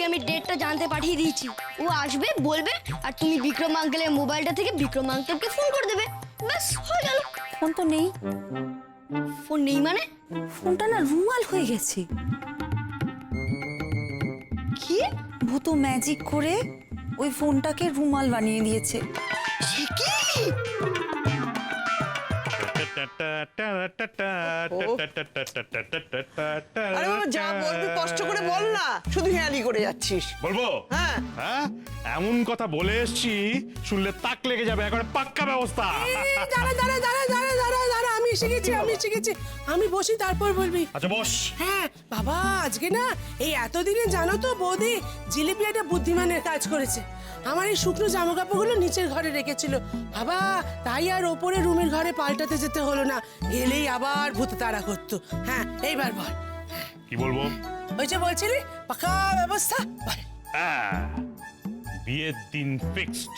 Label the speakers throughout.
Speaker 1: ওকে আমি ডেটটা জানতে পাঠিয়ে দিয়েছি। ও আসবে, বলবে, আর তুমি বিক্রম আঙ্কেলের মোবাইলটা থেকে বিক্রম আঙ্কেলকে ফোন করে দেবে। ব্যাস হয়ে গেল।
Speaker 2: ফোন তো নেই।
Speaker 1: ফোন নেই মানে?
Speaker 2: ফোনটা না রুমাল হয়ে গেছে।
Speaker 1: কি?
Speaker 2: ভূত ম্যাজিক করে ওই ফোনটাকে রুমাল বানিয়ে দিয়েছে।
Speaker 3: আরে বাবা, যা বলবি কষ্ট করে বল না, শুধু হেয়ালি করে যাচ্ছিস।
Speaker 4: বলবো?
Speaker 3: হ্যাঁ।
Speaker 4: হ্যাঁ, এমন কথা বলে এসছি শুনলে তাক লেগে যাবে, একবারে পাক্কা ব্যবস্থা।
Speaker 5: দাঁড়া দাঁড়া দাঁড়া দাঁড়া দাঁড়া দাঁড়া, আমি শিখেছি আমি শিখেছি। আমি বসি তারপর বলবি।
Speaker 4: আচ্ছা বস।
Speaker 5: হ্যাঁ বাবা, আজকে না এই এতদিনে জানো তো বৌদি জিলিপি একটা বুদ্ধিমানের কাজ করেছে। আমার এই শুকনো জামা কাপড়গুলো নিচের ঘরে রেখেছিল বাবা, তাই আর ওপরে রুমের ঘরে পাল্টাতে যেতে হলো না, গেলেই আবার ভূত তাড়া করতো। হ্যাঁ এইবার বল
Speaker 4: কি বলবো?
Speaker 5: ওই যে বলছিলি পাকা ব্যবস্থা বল।
Speaker 4: বিয়ের দিন ফিক্সড।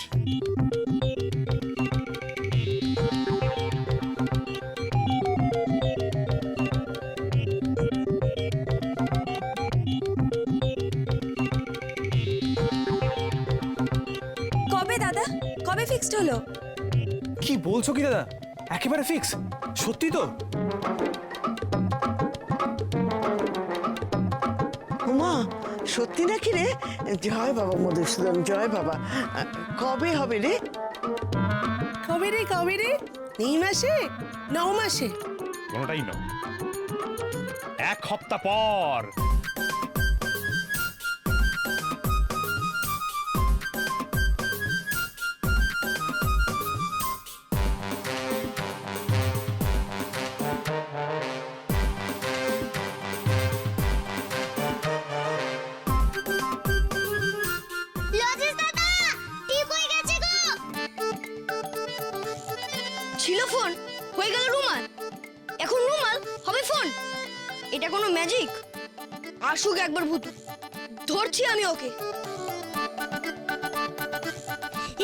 Speaker 2: কবে দাদা, কবে ফিক্সড হলো?
Speaker 6: কি বলছো কি দাদা, একেবারে ফিক্স? সত্যি তো?
Speaker 3: উমা, সত্যি নাকি রে? জয় বাবা মধুসূদন, জয় বাবা। কবে হবে রে?
Speaker 5: কবে রে কবে রে? এই মাসে? 9 মাসে?
Speaker 4: কোনোটাই না, 1 সপ্তাহ পর।
Speaker 1: ছিল ফোন, হয়ে গেল রুমাল, এখন রুমাল হবে ফোন। এটা কোনো ম্যাজিক? আসুক একবার ভূত, ধরছি আমি ওকে।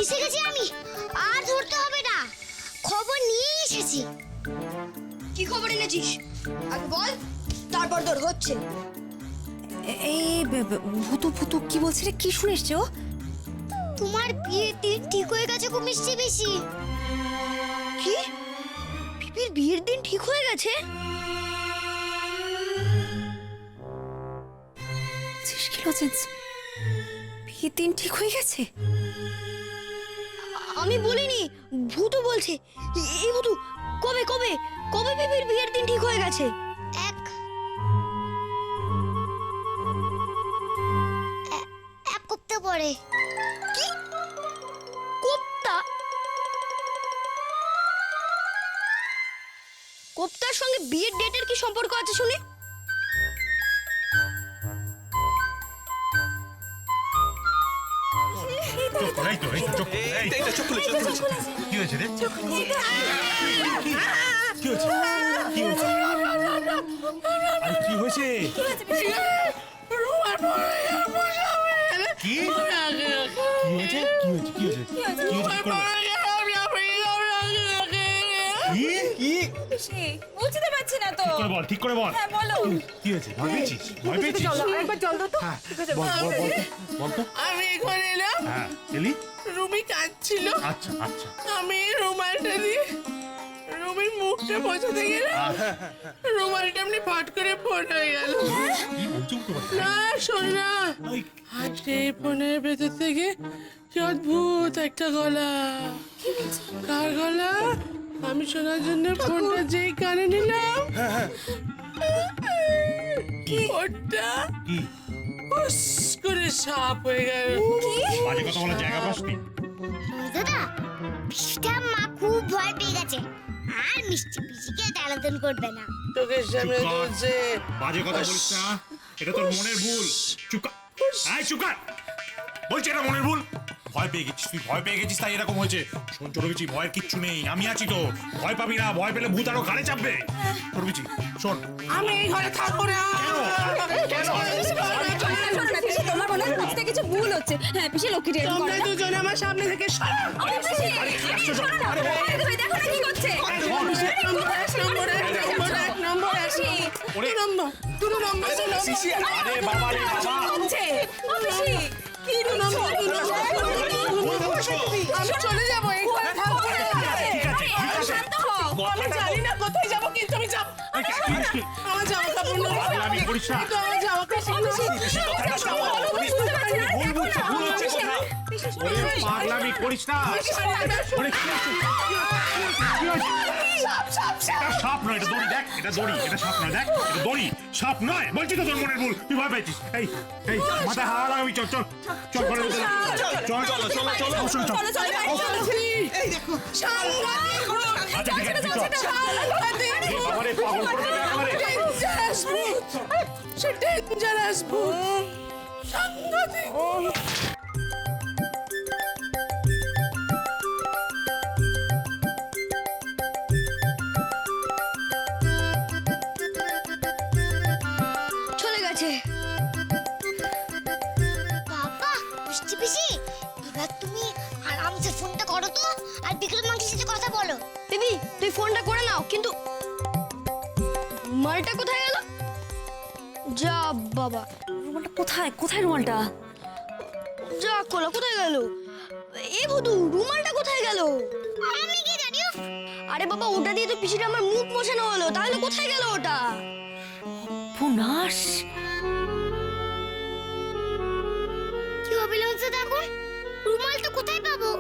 Speaker 7: এসে গেছি আমি, আর ধরতে হবে না, খবর নিয়ে এসেছি।
Speaker 1: কি খবর এনেছিস আগে বল, তারপর তোর হচ্ছে।
Speaker 2: এই ভূত ভূত কি বলছে রে? কি শুনিস ও?
Speaker 7: তোমার বিয়ের দিন ঠিক হয়ে গেছে গো মিষ্টি বেশি।
Speaker 1: কি? পিপির বিয়ের দিন ঠিক হয়ে গেছে?
Speaker 2: বিয়ের দিন ঠিক হয়ে গেছে?
Speaker 1: আমি বলিনি, ভূত বলছে। এই ভূত, কবে কবে কবে পিপির বিয়ের দিন ঠিক হয়ে গেছে?
Speaker 7: এক সপ্তাহ পরে।
Speaker 1: কি? কোপ্তা? কোপ্তার সঙ্গে বিয়ের ডেটের কি সম্পর্ক আছে শুনি?
Speaker 4: কি হয়েছে রে?
Speaker 6: কি হয়েছে?
Speaker 4: কি হয়েছে? কি হয়েছে?
Speaker 2: বুঝতে পারছি না তো।
Speaker 4: ঠিক করে বল।
Speaker 2: হ্যাঁ বলো।
Speaker 4: কি হয়েছে? ভয় পেয়েছিস? ভয় পেয়েছিস?
Speaker 5: একবার জল দাও তো।
Speaker 4: বল তো।
Speaker 5: আমি এখানে এলাম,
Speaker 4: হ্যাঁ, এলি?
Speaker 5: রুমি কাঁদছিল,
Speaker 4: আচ্ছা আচ্ছা।
Speaker 5: আমি রুমালটা দিয়ে রুমির মুখটা বোঝাতে গেলাম, রুমালটা এমনি ফট করে ফোন হয়ে গেল।
Speaker 4: কি বলছো তোমার?
Speaker 5: না শোন না, আর সেই ফোনের ভেতর থেকে কি অদ্ভুত একটা গলা। কার গলা? আমি শোনার জন্য ফোনটা যেই কানে নিলাম, ওটা
Speaker 4: কি?
Speaker 5: উস করে সাপ হয়ে গেল।
Speaker 4: বাজে কথা বলার জায়গা পাসনি?
Speaker 7: দাদা, মিষ্টা মা খুব ভয় পেয়ে গেছে, আর মিষ্টি পিসিকে টানাটান করবে না।
Speaker 5: চোখের সামনে
Speaker 4: চুপ কর।
Speaker 5: চলছে।
Speaker 4: বাজে কথা বলিস না, এটা তোর মনের ভুল। চুপ কর। এই চুপ কর। বলছি এটা মনের ভুল। ভয় পেয়ে গেছিস, তুই ভয় পেয়ে গেছিস তাই এরকম হয়েছে। শোন চড়বিছি, ভয়ের কিচ্ছু নেই, আমি আছি তো। ভয় পাবি না, ভয় পেলে ভূত আরো ঘাড়ে চাপবে। চড়বিছি শোন।
Speaker 5: আমি এই ঘরে থাকবো না।
Speaker 2: তোমার মনে হয় বুঝতে কিছু ভুল হচ্ছে। হ্যাঁ পিসি লক্ষ্মী রে।
Speaker 5: তোমরা দুজন আমার সামনে থেকে সরো।
Speaker 2: দেখো না কি করছে।
Speaker 5: দুটো নম্বর
Speaker 4: আরে বাবা রে বাবা।
Speaker 5: আমি চলে যাবো এই ঘরে থাকবো না।
Speaker 4: ঠিক আছে ঠিক আছে
Speaker 5: আমি জানি না কোথায় যাবো কিন্তু আমি যাবো। আমার জামা কাপড় নেই।
Speaker 4: পাগলামি করিস না।
Speaker 5: কিন্তু আমার জামা কাপড় নেই।
Speaker 4: ভুল বুঝছে, ভুল হচ্ছে কথা। ওরে পাগলামি করিস না। ওরে কি হচ্ছে? কি হচ্ছে? এটা সাপ নয়, এটা দড়ি, দেখ, এটা দড়ি, এটা সাপ নয়, দেখ, এটা দড়ি, সাপ নয়। বলছি তো তোর মনের ভুল, তুই ভয় পেয়েছিস। এই, এই, মাথায় হাওয়া লাগাবি, চল, চল, চল, ঘরের ভিতরে। চল, চল, চল, চল, চল, চল। আচ্ছা, ঠিক আছে, তুই চল। এই বাবারে, পাগল করে দেবে একেবারে।
Speaker 5: সে ডেঞ্জারাস ভূত সাংঘাতিক।
Speaker 1: চলে গেছে।
Speaker 7: বাবা মিষ্টি পিসি এবার তুমি আরামসে ফোনটা করো তো আর বিক্রম মাংসের সাথে কথা বলো।
Speaker 1: বেবি তুই ফোনটা করে নাও, কিন্তু রুমালটা কোথায় গেল? যা বাবা,
Speaker 2: রুমালটা কোথায় কোথায় রুমালটা?
Speaker 1: যা কোলা কোথায় গেল? এ ভুতু, রুমালটা কোথায় গেল?
Speaker 7: আমি কি জানি?
Speaker 1: আরে বাবা, ওটা দিয়ে তো পিসিটা আমার মুখ মোছানো হলো, তাহলে কোথায় গেল ওটা?
Speaker 2: পুনাশ,
Speaker 7: কি হবে লজ্জা দেখো, রুমালটা কোথায় পাবো?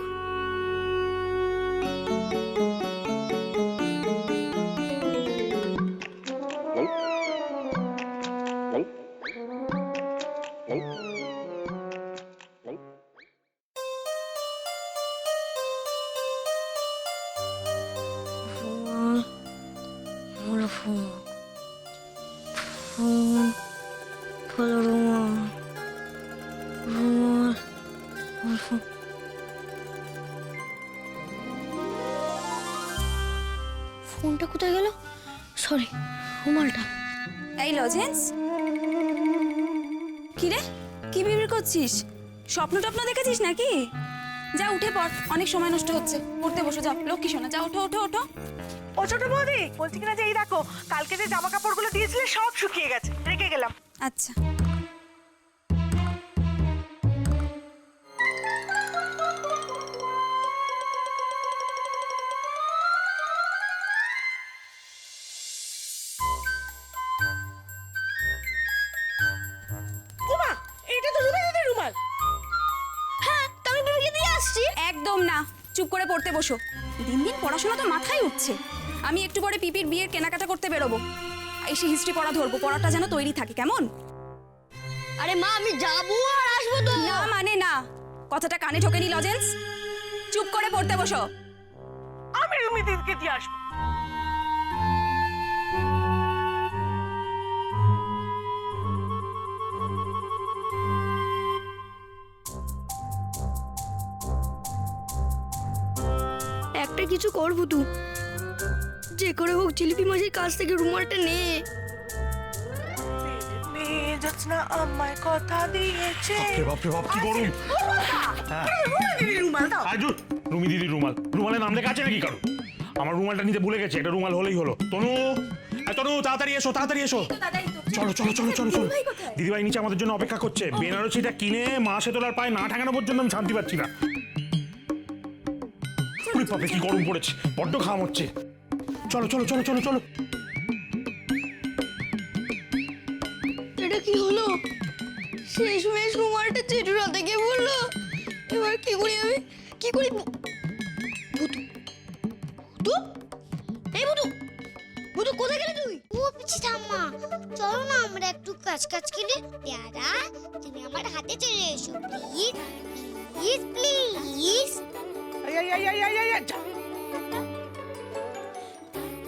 Speaker 1: ফোনটা কোথায় গেল? সরি, রুমালটা।
Speaker 2: এই লজেন্স, কি রে কি বিড়বিড় করছিস? স্বপ্ন টপ্ন দেখেছিস নাকি? যা উঠে পড়, অনেক সময় নষ্ট হচ্ছে। পড়তে বসে যা, লক্ষ্মী সোনা, যা ওঠো ওঠো ওঠো।
Speaker 8: ও ছোট বৌদি বলছি কিনা যে এই দেখো কালকে যে জামা কাপড়গুলো দিয়েছিলে সব শুকিয়ে গেছে, রেখে গেলাম।
Speaker 2: আচ্ছা,
Speaker 5: ওমা এটা তো রুমে দিদি রুমাল।
Speaker 1: হ্যাঁ, তা আমি বেবিকে দিয়ে আসছি।
Speaker 2: একদম না, চুপ করে পড়তে বসো। দিন দিন পড়াশোনা তো মাথায় উঠছে। আমি একটু পরে পিপির বিয়ের কেনাকাটা করতে বেরোবো, এসে হিস্ট্রি পড়া ধরবো, পড়াটা যেন তৈরি থাকে, কেমন?
Speaker 1: আরে মা, আমি যাবো আর আসবো তো।
Speaker 2: না মানে না, কথাটা কানে ঢোকেনি লজেন্স। চুপ করে পড়তে বসো।
Speaker 8: আমি রুমি দিদিকে দিয়ে আসবো।
Speaker 1: একটা কিছু কর ভুতু, যে করে হোক জিলিপি মাসির কাছ থেকে রুমালটা নে।
Speaker 8: জোৎস্না আমায় কথা দিয়েছে।
Speaker 4: বাপরে বাপ, কি গরম।
Speaker 8: দিদি রুমাল দাও।
Speaker 4: আজু, রুমি দিদির রুমাল, রুমালের নাম লেখা আছে নাকি কারো? আমার রুমালটা নিতে ভুলে গেছে, এটা রুমাল হলেই হলো। তনু, তনু তাড়াতাড়ি এসো, তাড়াতাড়ি এসো। চলো চলো চলো চলো চলো। দিদিভাই নিচে আমাদের জন্য অপেক্ষা করছে। বেনারসিটা কিনে মা সেতলার পায়ে না ঠাকানো পর্যন্ত আমি শান্তি পাচ্ছি না। উরে বাপরে, কি গরম পড়েছে, বড্ড ঘাম হচ্ছে। চলো চলো চলো চলো চলো।
Speaker 1: এটা কি হলো? শেষমেশ রুমালটা জেঠুর হাতে গিয়ে বললো। এবার কি করি আমি, কি করি? ভুতু, ভুতু, এই ভুতু, ভুতু কোথায় গেলি তুই?
Speaker 7: ও পিছি ঠাম্মা, চলো না আমরা একটু কাজ খেলে। দাদা তুমি আমার হাতে চলে এসো প্লিজ প্লিজ প্লিজ।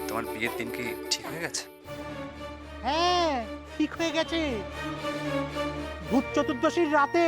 Speaker 9: তোমার বিয়ের দিন কি ঠিক হয়ে গেছে?
Speaker 10: হ্যাঁ ঠিক হয়ে গেছে। ভূত চতুর্দশীর রাতে